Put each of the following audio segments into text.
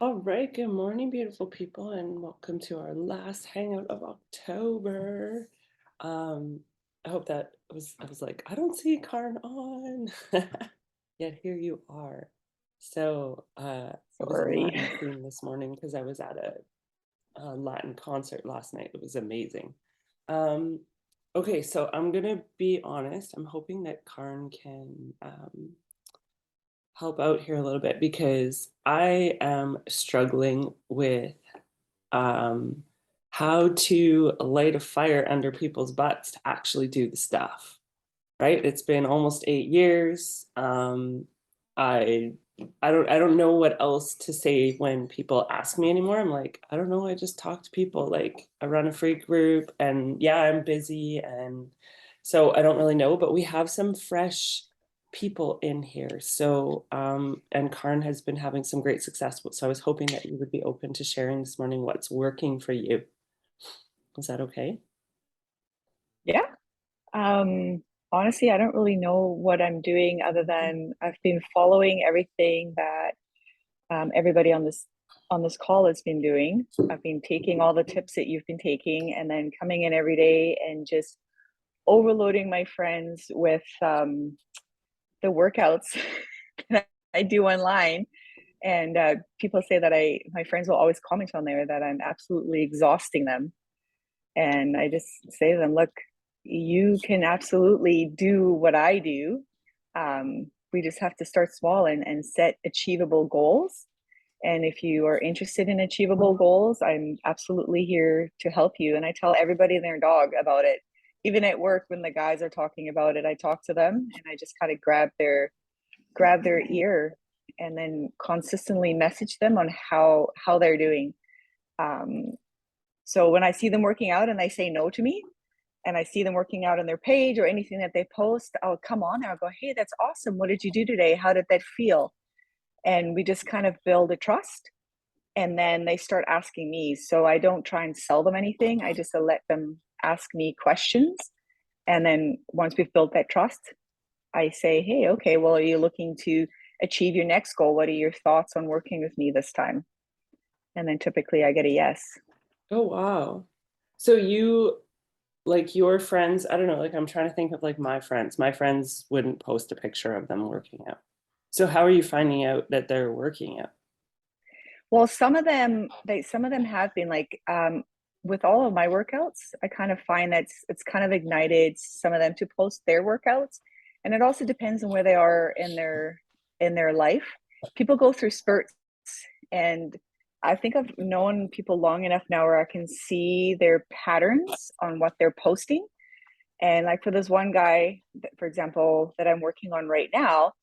All right, good morning, beautiful people, and welcome to our last hangout of October. Um, I hope that I was like, I don't see Karn on. Yet here you are. It was a Sorry. Latin theme this morning because I was at a Latin concert last night. It was amazing. Um, okay, so I'm gonna be honest. I'm hoping that Karn can help out here a little bit because I am struggling with um, how to light a fire under people's butts to actually do the stuff. Right? It's been almost 8 years. I I don't know what else to say when people ask me anymore. I'm like, I don't know. I just talk to people. Like I run a free group, and yeah, I'm busy, and so I don't really know. But we have some fresh people in here. And Karn has been having some great success. So I was hoping that you would be open to sharing this morning what's working for you. Is that okay? Yeah. Honestly, I don't really know what I'm doing other than I've been following everything that everybody on this call has been doing. I've been taking all the tips that you've been taking and then coming in every day and just overloading my friends with the workouts that I do online. And people say that my friends will always comment on there that I'm absolutely exhausting them. And I just say to them, look, you can absolutely do what I do. We just have to start small and set achievable goals. And if you are interested in achievable goals, I'm absolutely here to help you. And I tell everybody and their dog about it. Even at work, when the guys are talking about it, I talk to them and I just kind of grab their ear and then consistently message them on how they're doing. Um, so when I see them working out and they say no to me, and I see them working out on their page or anything that they post, I'll come on and I'll go, hey, that's awesome. What did you do today? How did that feel? And we just kind of build a trust. And then they start asking me. So I don't try and sell them anything. I just let them ask me questions. And then once we've built that trust, I say, hey, okay, well, are you looking to achieve your next goal? What are your thoughts on working with me this time? And then typically I get a yes. Oh, wow. So you like your friends, I don't know, like I'm trying to think of like my friends. My friends wouldn't post a picture of them working out. So how are you finding out that they're working out? Well, some of them have been like with all of my workouts, I kind of find that it's kind of ignited some of them to post their workouts. And it also depends on where they are in their life. People go through spurts, and I think I've known people long enough now where I can see their patterns on what they're posting. And like for this one guy, for example, that I'm working on right now,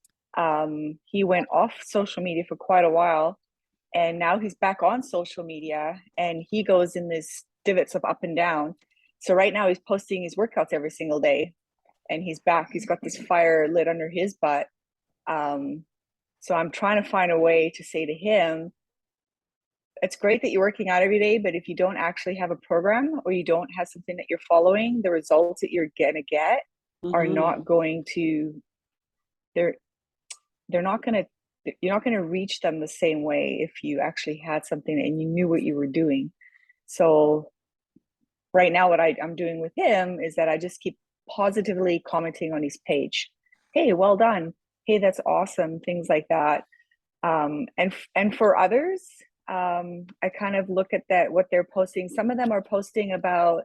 he went off social media for quite a while, and now he's back on social media and he goes in this divots of up and down. So right now he's posting his workouts every single day, and he's back. He's got this fire lit under his butt. Um, so I'm trying to find a way to say to him, it's great that you're working out every day, but if you don't actually have a program or you don't have something that you're following, the results that you're gonna get are Mm-hmm. not going to they're they're not gonna you're not going to reach them the same way if you actually had something and you knew what you were doing. So right now, what I'm doing with him is that I just keep positively commenting on his page. Hey, well done. Hey, that's awesome. Things like that. And for others, I kind of look at that what they're posting. Some of them are posting about,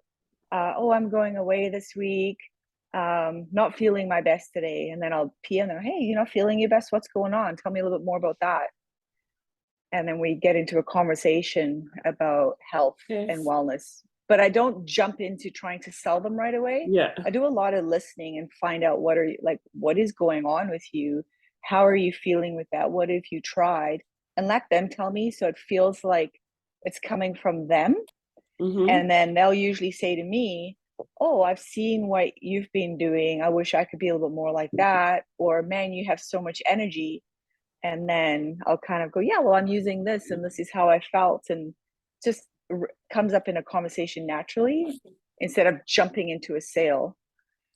oh, I'm going away this week. Not feeling my best today, and then I'll PM them. Hey, you're not feeling your best. What's going on? Tell me a little bit more about that. And then we get into a conversation about health Okay. and wellness. But I don't jump into trying to sell them right away. Yeah. I do a lot of listening and find out what is going on with you. How are you feeling with that? What have you tried? And let them tell me, so it feels like it's coming from them. Mm-hmm. And then they'll usually say to me, oh, I've seen what you've been doing. I wish I could be a little bit more like that. Or, man, you have so much energy. And then I'll kind of go, yeah, well, I'm using this and this is how I felt. And just comes up in a conversation naturally instead of jumping into a sale.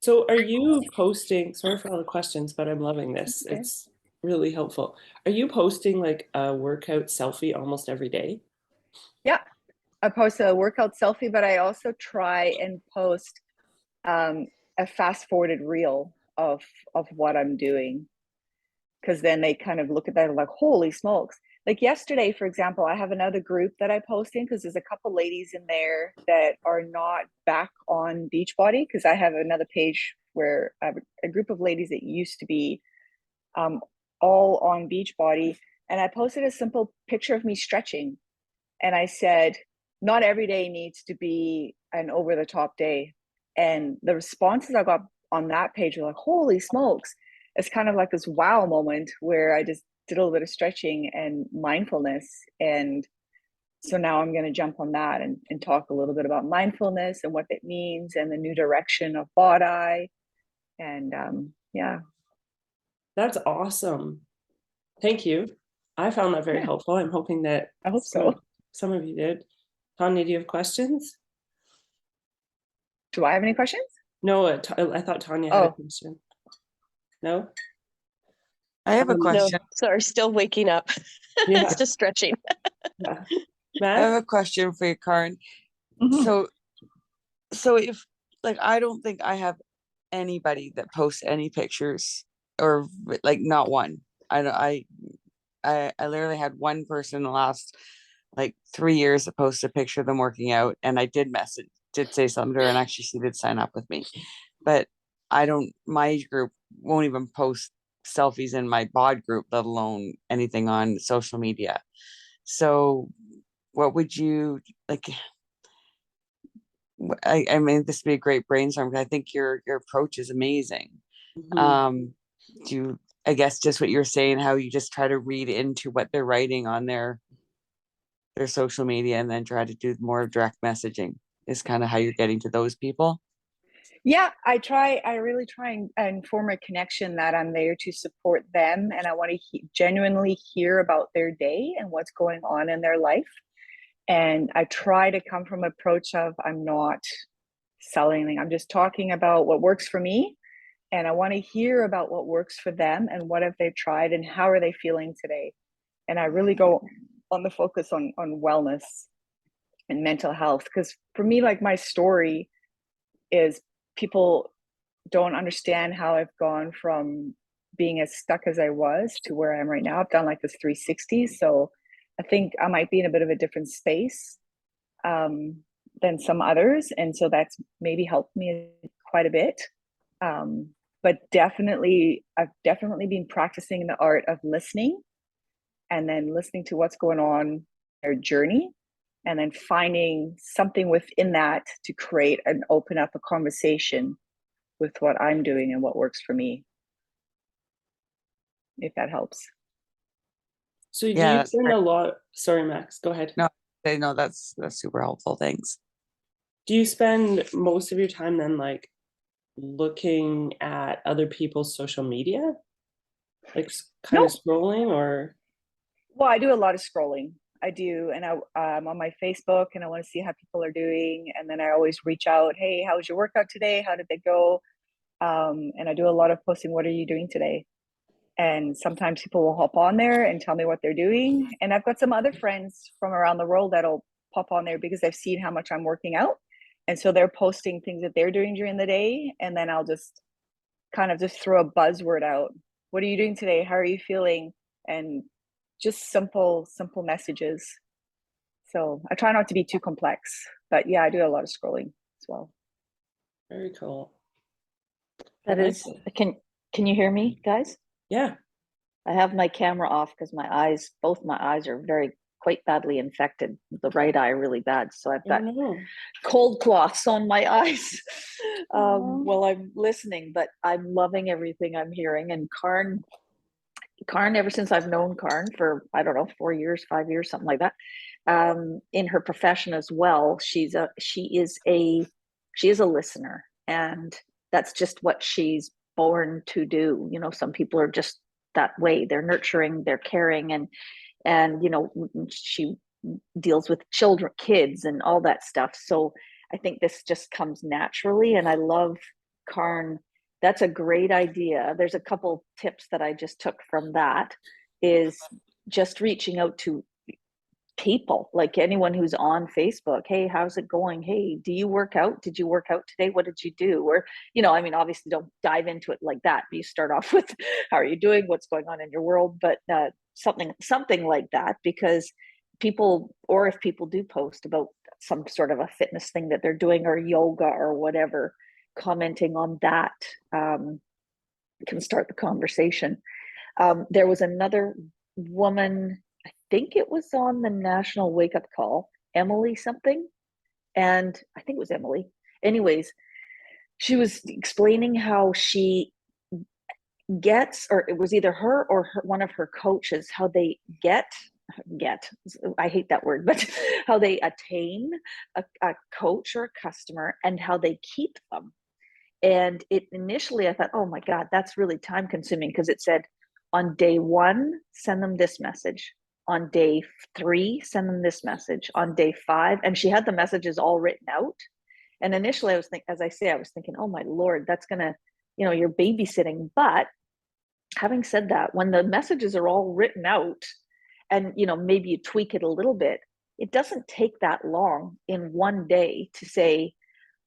So are you posting, sorry for all the questions, but I'm loving That's this. okay. really helpful. Are you posting like a workout selfie almost every day? Yeah, I post a workout selfie, but I also try and post um, a fast forwarded reel of what I'm doing, because then they kind of look at that and like, holy smokes. Like yesterday, for example, I have another group that I post in because there's a couple ladies in there that are not back on Beachbody, because I have another page where I have a group of ladies that used to be um, all on Beachbody. And I posted a simple picture of me stretching. And I said, not every day needs to be an over the top day. And the responses I got on that page were like, holy smokes. It's kind of like this wow moment where I just did a little bit of stretching and mindfulness. And so now I'm going to jump on that and talk a little bit about mindfulness and what it means and the new direction of body. And yeah, That's awesome. Thank you. I found that very yeah, helpful. I'm hoping that I hope so. some of you did. Tanya, do you have questions? Do I have any questions? No, I thought Tanya had a Oh, question. No? I have a No, question. sorry, still waking up. Yeah, It's just stretching. yeah. I have Matt? a question for you, Karen. mhm. So, if like I don't think I have anybody that posts any pictures or like not one. I don't. I literally had one person in the last like 3 years that posted a picture of them working out, and I did say something to her, and actually she did sign up with me. But I don't. My age group won't even post selfies in my bod group, let alone anything on social media. So, what would you like? I mean, this would be a great brainstorm because I think your approach is amazing. Mhm. Um, do you, I guess just what you're saying, how you just try to read into what they're writing on their social media and then try to do more direct messaging is kind of how you're getting to those people. Yeah, I really try and form a connection that I'm there to support them. And I want to genuinely hear about their day and what's going on in their life. And I try to come from an approach of I'm not selling anything. I'm just talking about what works for me. And I want to hear about what works for them and what have they tried and how are they feeling today. And I really go on the focus on wellness and mental health. Because for me, like my story is people don't understand how I've gone from being as stuck as I was to where I am right now. I've done like this 360. So I think I might be in a bit of a different space um, than some others. And so that's maybe helped me quite a bit. Um, but definitely, I've definitely been practicing the art of listening and then listening to what's going on their journey and then finding something within that to create and open up a conversation with what I'm doing and what works for me, if that helps. So do Yeah, you that's spend great. a lot, sorry, Max, go ahead. No, they know that's super helpful. Thanks. Do you spend most of your time then like looking at other people's social media? Like kind of No, scrolling or? well, I do a lot of scrolling. I do, and I'm on my Facebook, and I want to see how people are doing, and then I always reach out. Hey, how was your workout today? How did they go? And I do a lot of posting. What are you doing today? And sometimes people will hop on there and tell me what they're doing. And I've got some other friends from around the world that'll pop on there because they've seen how much I'm working out. And so they're posting things that they're doing during the day. And then I'll just kind of just throw a buzzword out. What are you doing today? How are you feeling? And just simple messages. So I try not to be too complex, but yeah, I do a lot of scrolling as well. Very cool. I That like is, it. can you hear me, guys? Yeah. I have my camera off because both my eyes are quite badly infected. The right eye really bad. So I've Oh got no. cold cloths on my eyes Aw. while I'm listening, but I'm loving everything I'm hearing. And Karn, ever since I've known Karn for, I don't know, 4 years, 5 years, something like that, in her profession as well, she is a listener, and that's just what she's born to do. Some people are just that way. They're nurturing, they're caring, and she deals with children, kids, and all that stuff. So I think this just comes naturally, and I love Karn that's a great idea. There's a couple tips that I just took from that, is just reaching out to people, like anyone who's on Facebook. Hey, how's it going? Hey, do you work out? Did you work out today? What did you do? Or, I mean, obviously don't dive into it like that, but you start off with, how are you doing? What's going on in your world? But something like that, because people, or if people do post about some sort of a fitness thing that they're doing, or yoga or whatever, commenting on that can start the conversation. There was another woman, I think it was on the National Wake Up Call, Emily something, and I think it was Emily. Anyways, she was explaining how she gets, or it was either her or one of her coaches, how they get, I hate that word, but how they attain a coach or a customer, and how they keep them. And it initially, I thought, oh my God, that's really time consuming, because it said, on day 1, send them this message. On day 3, send them this message. On day 5, and she had the messages all written out. And initially I was thinking, as I say, I was thinking, oh my Lord, that's gonna, you're babysitting. But having said that, when the messages are all written out, and maybe you tweak it a little bit, it doesn't take that long in one day to say,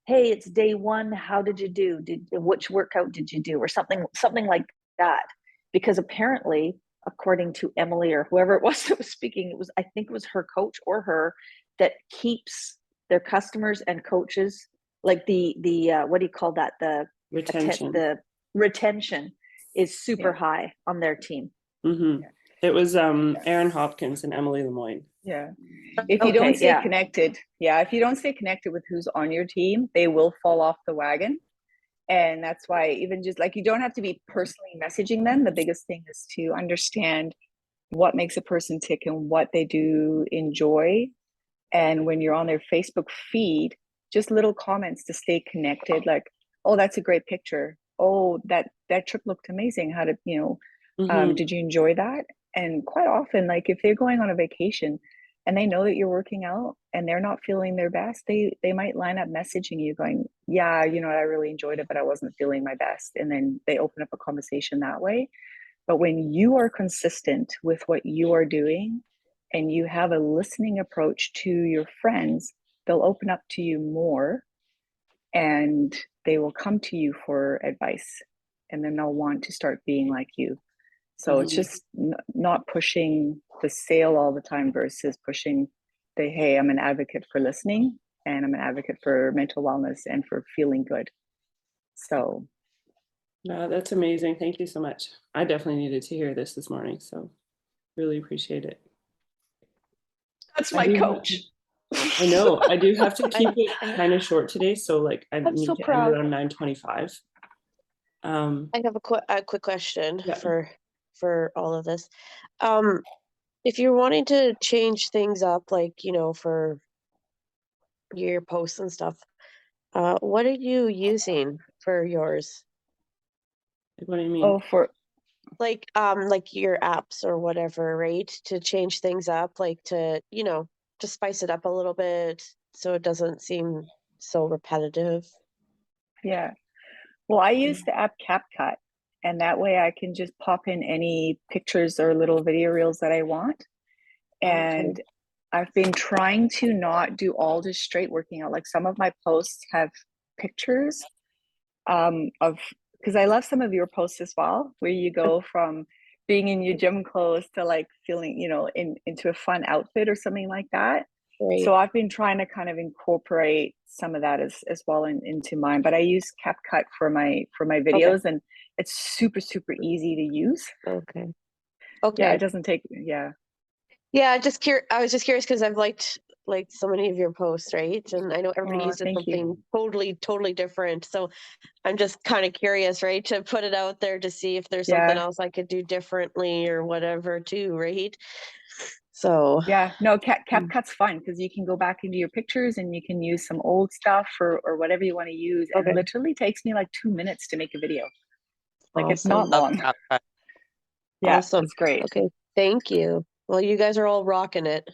hey, it's day 1, how did you do? Which workout did you do? Or something like that. Because apparently, according to Emily or whoever it was that was speaking, I think it was her coach or her, that keeps their customers and coaches, like the what do you call that? The retention is super high on their team. Mm-hmm. It was Aaron Hopkins and Emily Lemoyne. Yeah. If you don't stay connected, if you don't stay connected with who's on your team, they will fall off the wagon. And that's why, even just like, you don't have to be personally messaging them. The biggest thing is to understand what makes a person tick and what they do enjoy. And when you're on their Facebook feed, just little comments to stay connected, like, oh, that's a great picture. Oh, that trip looked amazing. How did, did you enjoy that? And quite often, like, if they're going on a vacation and they know that you're working out and they're not feeling their best, they might line up messaging you going, yeah, I really enjoyed it, but I wasn't feeling my best. And then they open up a conversation that way. But when you are consistent with what you are doing and you have a listening approach to your friends, they'll open up to you more, and they will come to you for advice, and then they'll want to start being like you. So it's just not pushing the sale all the time versus pushing the, hey, I'm an advocate for listening, and I'm an advocate for mental wellness and for feeling good. So. No, that's amazing. Thank you so much. I definitely needed to hear this morning. So really appreciate it. That's my coach. I know. I do have to keep it kind of short today. So like I need so to proud. end it on 9:25. I have a quick question for all of this. If you're wanting to change things up, like, for your posts and stuff, what are you using for yours? What do you mean? Oh, for like your apps or whatever, right? To change things up, like to spice it up a little bit so it doesn't seem so repetitive. Yeah. Well, I use the app CapCut, and that way I can just pop in any pictures or little video reels that I want. And I've been trying to not do all just straight working out. Like, some of my posts have pictures of, because I love some of your posts as well, where you go from being in your gym clothes to like feeling, into a fun outfit or something like that. Right. So I've been trying to kind of incorporate some of that as well into mine. But I use CapCut for my videos, and it's super, super easy to use. Okay. Yeah, it doesn't take. Yeah. Yeah, I was just curious because I've liked so many of your posts, right? And I know everybody uses something totally different. So I'm just kind of curious, right, to put it out there to see if there's something else I could do differently or whatever too, right? So yeah, no, CapCut's fun because you can go back into your pictures and you can use some old stuff or whatever you want to use. And it literally takes me like 2 minutes to make a video. Like, it's not long. Yeah, awesome. It's great. Okay, thank you. Well, you guys are all rocking it.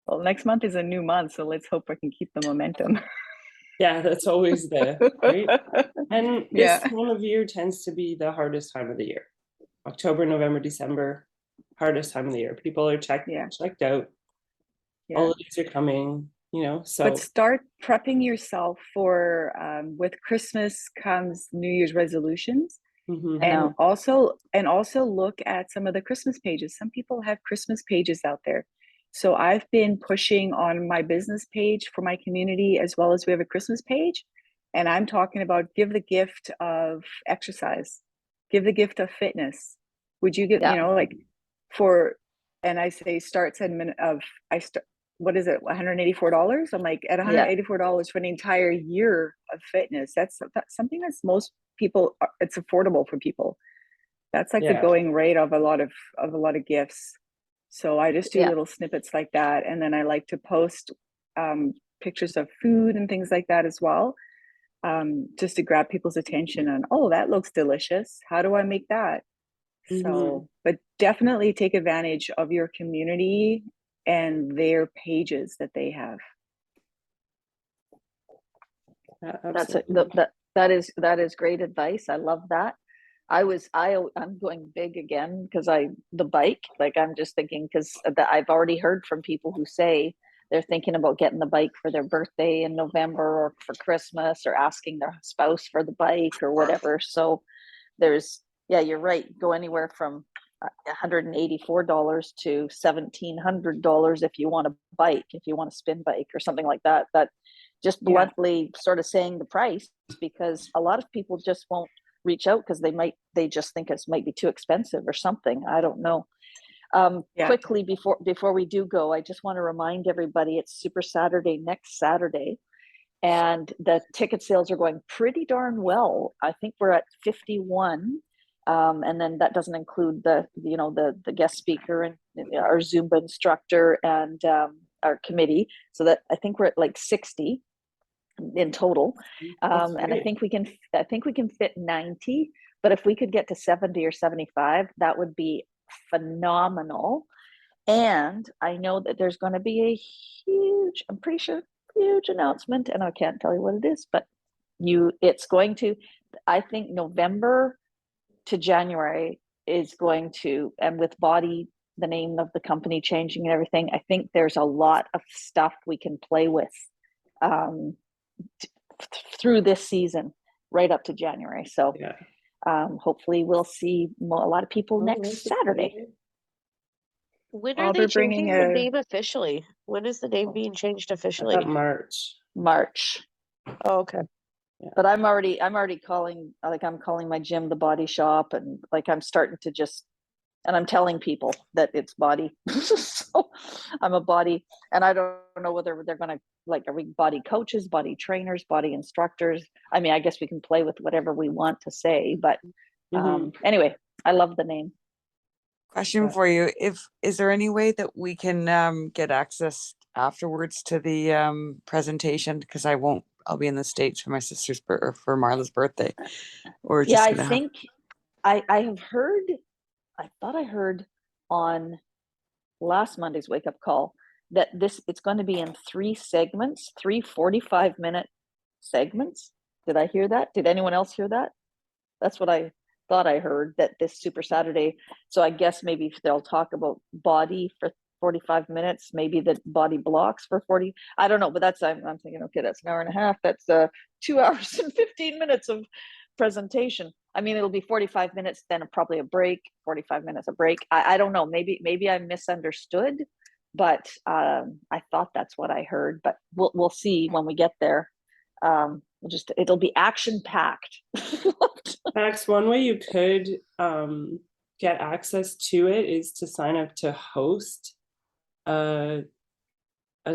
Well, next month is a new month, so let's hope I can keep the momentum. Yeah, that's always the right. And this Yeah. time of year tends to be the hardest time of the year. October, November, December, hardest time of the year. People are checked out. Yeah. Holidays are coming, you know, so. But start prepping yourself for, with Christmas comes New Year's resolutions. Mhm. And also look at some of the Christmas pages. Some people have Christmas pages out there. So I've been pushing on my business page for my community, as well as we have a Christmas page. And I'm talking about give the gift of exercise, give the gift of fitness. Would you get, Yeah. you know, like for, and I say starts at minute of, what is it, $184? I'm like, at $184 for an entire year of fitness, that's something that's most people, it's affordable for people. That's like the going rate of a lot of gifts. So I just do little snippets like that, and then I like to post pictures of food and things like that as well, just to grab people's attention on, oh, that looks delicious, how do I make that? So, but definitely take advantage of your community and their pages that they have. That is great advice. I love that. I'm going big again because the bike, like I'm just thinking, because I've already heard from people who say they're thinking about getting the bike for their birthday in November or for Christmas, or asking their spouse for the bike or whatever. So you're right. Go anywhere from $184 to $1,700 if you want a bike, if you want a spin bike or something like that. That just bluntly sort of saying the price, because a lot of people just won't reach out because they just think it might be too expensive or something. I don't know. Quickly before we do go, I just want to remind everybody it's Super Saturday next Saturday, and the ticket sales are going pretty darn well. I think we're at 51. And then that doesn't include the guest speaker and our Zumba instructor and our committee. So that I think we're at like 60 in total. And I think we can fit 90, but if we could get to 70 or 75, that would be phenomenal. And I know that there's going to be a huge, I'm pretty sure, huge announcement, and I can't tell you what it is, but it's going to, I think November to January is going to, and with Body, the name of the company changing and everything, I think there's a lot of stuff we can play with through this season right up to January. So hopefully we'll see a lot of people next Saturday. When are they changing the name officially? When is the name being changed officially? March. Oh, okay. Yeah. But I'm already calling, I'm calling my gym the Body Shop, and like I'm starting to and I'm telling people that it's Body. So I'm a body, and I don't know whether they're gonna, are we body coaches, body trainers, body instructors? I mean, I guess we can play with whatever we want to say, but anyway, I love the name. Question for you: is there any way that we can get access afterwards to the presentation? Because I'll be in the States for my sister's or for Marla's birthday. Or just I think I have heard. I thought I heard on last Monday's wake up call that it's going to be in 3 segments, 3 45-minute segments. Did I hear that? Did anyone else hear that? That's what I thought I heard, that this Super Saturday. So I guess maybe they'll talk about body for 45 minutes, maybe the body blocks for 40. I don't know, but I'm thinking, okay, that's an hour and a half. That's 2 hours and 15 minutes of presentation. I mean, it'll be 45 minutes, then probably a break, 45 minutes a break. I don't know. Maybe I misunderstood, but I thought that's what I heard. But we'll see when we get there. It'll be action packed. Max, one way you could get access to it is to sign up to host a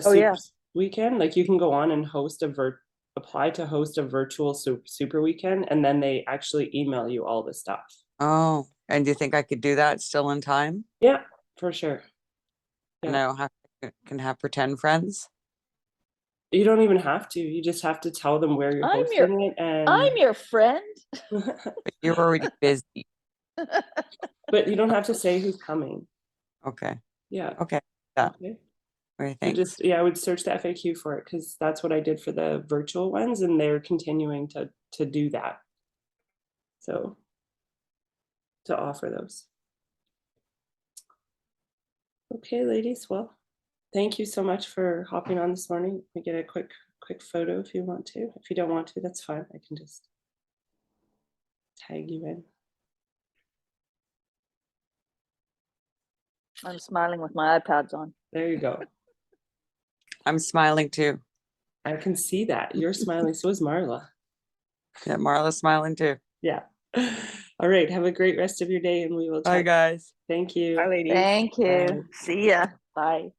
super weekend. Like you can go on and apply to host a virtual super weekend, and then they actually email you all the stuff. Oh, and do you think I could do that still in time? Yeah, for sure. And I can have pretend friends? You don't even have to. You just have to tell them where you're hosting it. And I'm your friend. But you're already busy. But you don't have to say who's coming. Okay. Yeah. Okay. Yeah. Okay. What do you I think? just, yeah, I would search the FAQ for it because that's what I did for the virtual ones, and they're continuing to do that. So to offer those. Okay, ladies. Well, thank you so much for hopping on this morning. We get a quick photo if you want to. If you don't want to, that's fine. I can just tag you in. I'm smiling with my iPads on. There you go. I'm smiling too. I can see that. You're smiling. So is Marla. Yeah, Marla's smiling too. Yeah. All right. Have a great rest of your day, and we will Bye, chat. guys. Thank you. Bye, ladies. Thank you. Bye. See ya. Bye.